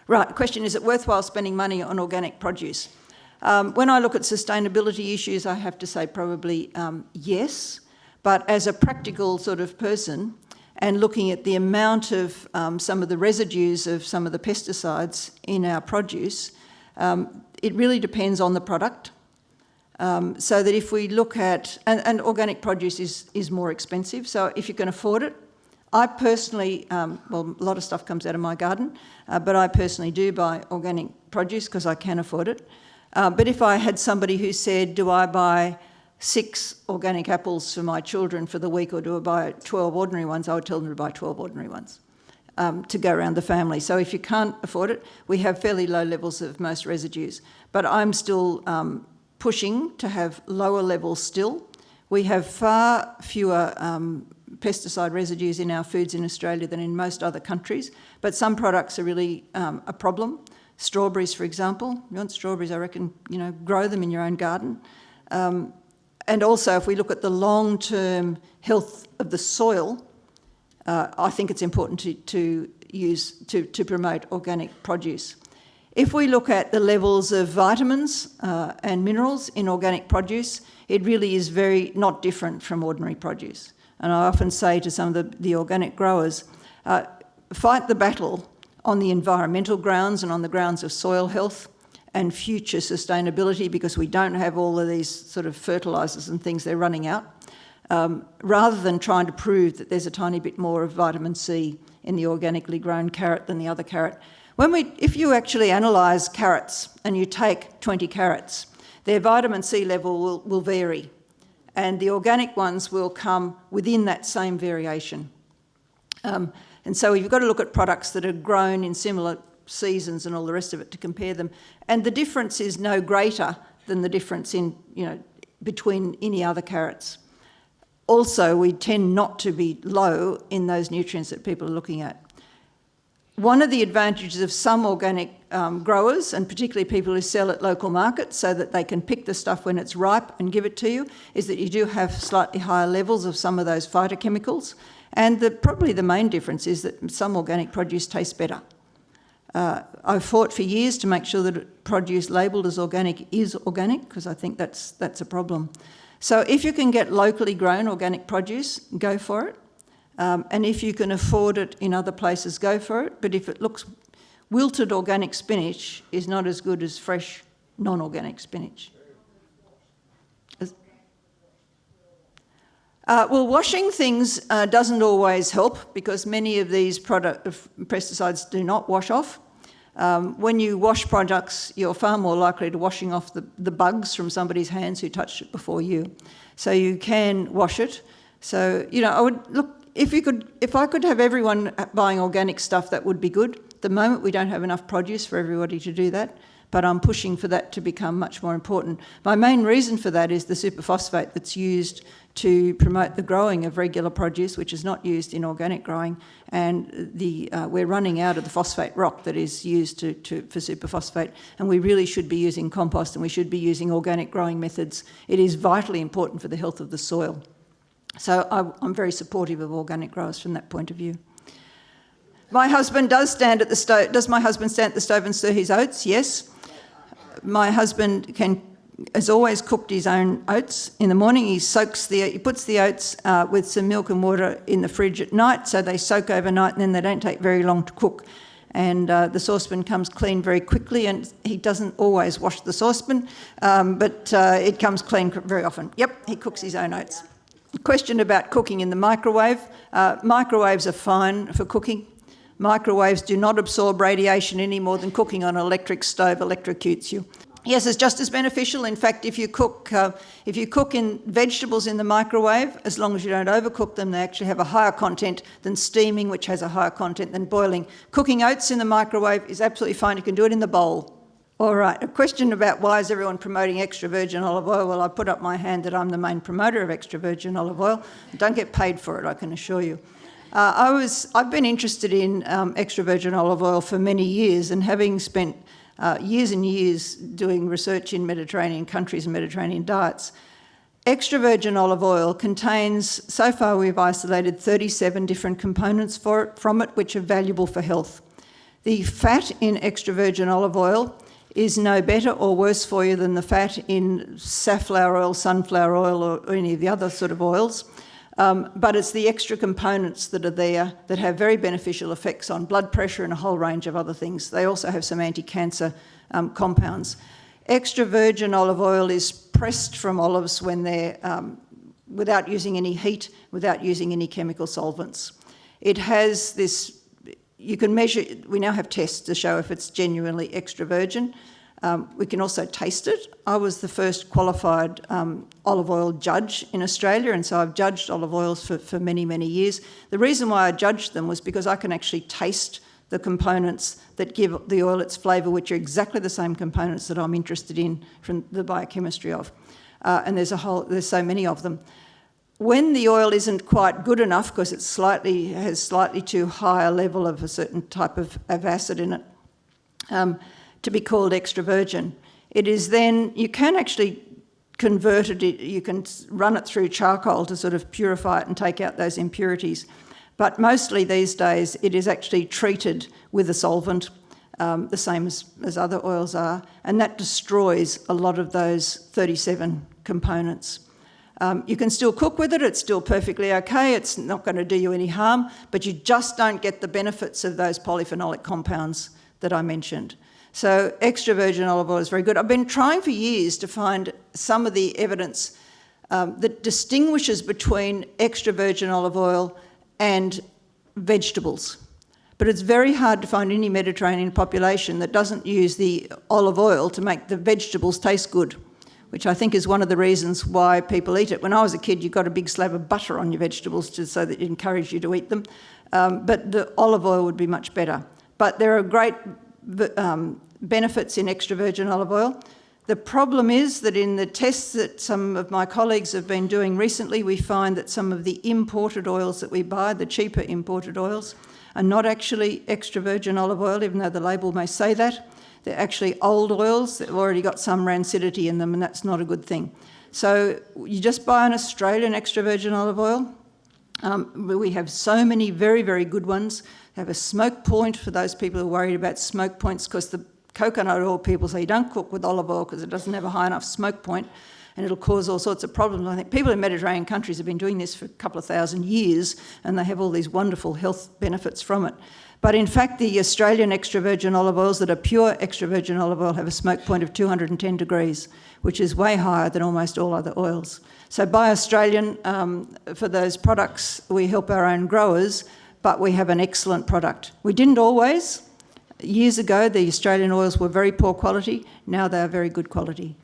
Right, the question, is it worthwhile spending money on organic produce? When I look at sustainability issues, I have to say probably yes, but as a practical sort of person, and looking at the amount of some of the residues of some of the pesticides in our produce, it really depends on the product. So that if we look at, and organic produce is more expensive, so if you can afford it, I personally, well, a lot of stuff comes out of my garden, but I personally do buy organic produce because I can afford it. But if I had somebody who said, do I buy 6 organic apples for my children for the week, or do I buy 12 ordinary ones, I would tell them to buy 12 ordinary ones to go around the family. So if you can't afford it, we have fairly low levels of most residues. But I'm still pushing to have lower levels still. We have far fewer pesticide residues in our foods in Australia than in most other countries, but some products are really a problem. Strawberries, for example. You want strawberries, I reckon, grow them in your own garden. And also, if we look at the long-term health of the soil, I think it's important to promote organic produce. If we look at the levels of vitamins and minerals in organic produce, it really is very not different from ordinary produce. And I often say to some of the organic growers, fight the battle on the environmental grounds and on the grounds of soil health and future sustainability, because we don't have all of these sort of fertilisers and things, they're running out, rather than trying to prove that there's a tiny bit more of vitamin C in the organically grown carrot than the other carrot. If you actually analyse carrots and you take 20 carrots, their vitamin C level will vary, and the organic ones will come within that same variation. And so you've got to look at products that are grown in similar seasons and all the rest of it to compare them. And the difference is no greater than the difference in, between any other carrots. Also, we tend not to be low in those nutrients that people are looking at. One of the advantages of some organic growers, and particularly people who sell at local markets so that they can pick the stuff when it's ripe and give it to you, is that you do have slightly higher levels of some of those phytochemicals. And probably the main difference is that some organic produce tastes better. I've fought for years to make sure that produce labelled as organic is organic, because I think that's a problem. So if you can get locally grown organic produce, go for it. And if you can afford it in other places, go for it. But if it looks wilted, organic spinach is not as good as fresh non-organic spinach. Well, washing things doesn't always help, because many of these pesticides do not wash off. When you wash products, you're far more likely to washing off the bugs from somebody's hands who touched it before you. So you can wash it. So, I would look, if I could have everyone buying organic stuff, that would be good. At the moment, we don't have enough produce for everybody to do that, but I'm pushing for that to become much more important. My main reason for that is the superphosphate that's used to promote the growing of regular produce, which is not used in organic growing, and we're running out of the phosphate rock that is used for superphosphate, and we really should be using compost, and we should be using organic growing methods. It is vitally important for the health of the soil. So I'm very supportive of organic growers from that point of view. My husband does stand at the stove. Does my husband stand at the stove and stir his oats? Yes. My husband has always cooked his own oats. In the morning, he puts the oats with some milk and water in the fridge at night, so they soak overnight, and then they don't take very long to cook. And the saucepan comes clean very quickly, and he doesn't always wash the saucepan, but it comes clean very often. Yep, he cooks his own oats. Question about cooking in the microwave. Microwaves are fine for cooking. Microwaves do not absorb radiation any more than cooking on an electric stove electrocutes you. Yes, it's just as beneficial. In fact, if you cook in vegetables in the microwave, as long as you don't overcook them, they actually have a higher content than steaming, which has a higher content than boiling. Cooking oats in the microwave is absolutely fine. You can do it in the bowl. All right, a question about why is everyone promoting extra virgin olive oil? Well, I put up my hand that I'm the main promoter of extra virgin olive oil. I don't get paid for it, I can assure you. I've been interested in extra virgin olive oil for many years, and having spent years and years doing research in Mediterranean countries and Mediterranean diets, extra virgin olive oil contains, so far we've isolated 37 different components from it, which are valuable for health. The fat in extra virgin olive oil is no better or worse for you than the fat in safflower oil, sunflower oil, or any of the other sort of oils. But it's the extra components that are there that have very beneficial effects on blood pressure and a whole range of other things. They also have some anti-cancer compounds. Extra virgin olive oil is pressed from olives when they're without using any heat, without using any chemical solvents. It has this, you can measure, we now have tests to show if it's genuinely extra virgin. We can also taste it. I was the first qualified olive oil judge in Australia, and so I've judged olive oils for many, many years. The reason why I judged them was because I can actually taste the components that give the oil its flavour, which are exactly the same components that I'm interested in from the biochemistry of. And there's so many of them. When the oil isn't quite good enough, because it has slightly too high a level of a certain type of acid in it, to be called extra virgin, it is then, you can actually convert it, you can run it through charcoal to sort of purify it and take out those impurities. But mostly these days it is actually treated with a solvent, the same as other oils are, and that destroys a lot of those 37 components. You can still cook with it, it's still perfectly okay, it's not going to do you any harm, but you just don't get the benefits of those polyphenolic compounds that I mentioned. So extra virgin olive oil is very good. I've been trying for years to find some of the evidence that distinguishes between extra virgin olive oil and vegetables. But it's very hard to find any Mediterranean population that doesn't use the olive oil to make the vegetables taste good, which I think is one of the reasons why people eat it. When I was a kid, you got a big slab of butter on your vegetables so that it encouraged you to eat them. But the olive oil would be much better. But there are great benefits in extra virgin olive oil. The problem is that in the tests that some of my colleagues have been doing recently, we find that some of the imported oils that we buy, the cheaper imported oils, are not actually extra virgin olive oil, even though the label may say that. They're actually old oils that have already got some rancidity in them, and that's not a good thing. So you just buy an Australian extra virgin olive oil. We have so many very, very good ones. They have a smoke point for those people who are worried about smoke points, because the coconut oil people say you don't cook with olive oil because it doesn't have a high enough smoke point and it'll cause all sorts of problems. I think people in Mediterranean countries have been doing this for a couple of thousand years and they have all these wonderful health benefits from it. But in fact, the Australian extra virgin olive oils that are pure extra virgin olive oil have a smoke point of 210 degrees, which is way higher than almost all other oils. So buy Australian for those products. We help our own growers, but we have an excellent product. We didn't always. Years ago, the Australian oils were very poor quality. Now they are very good quality.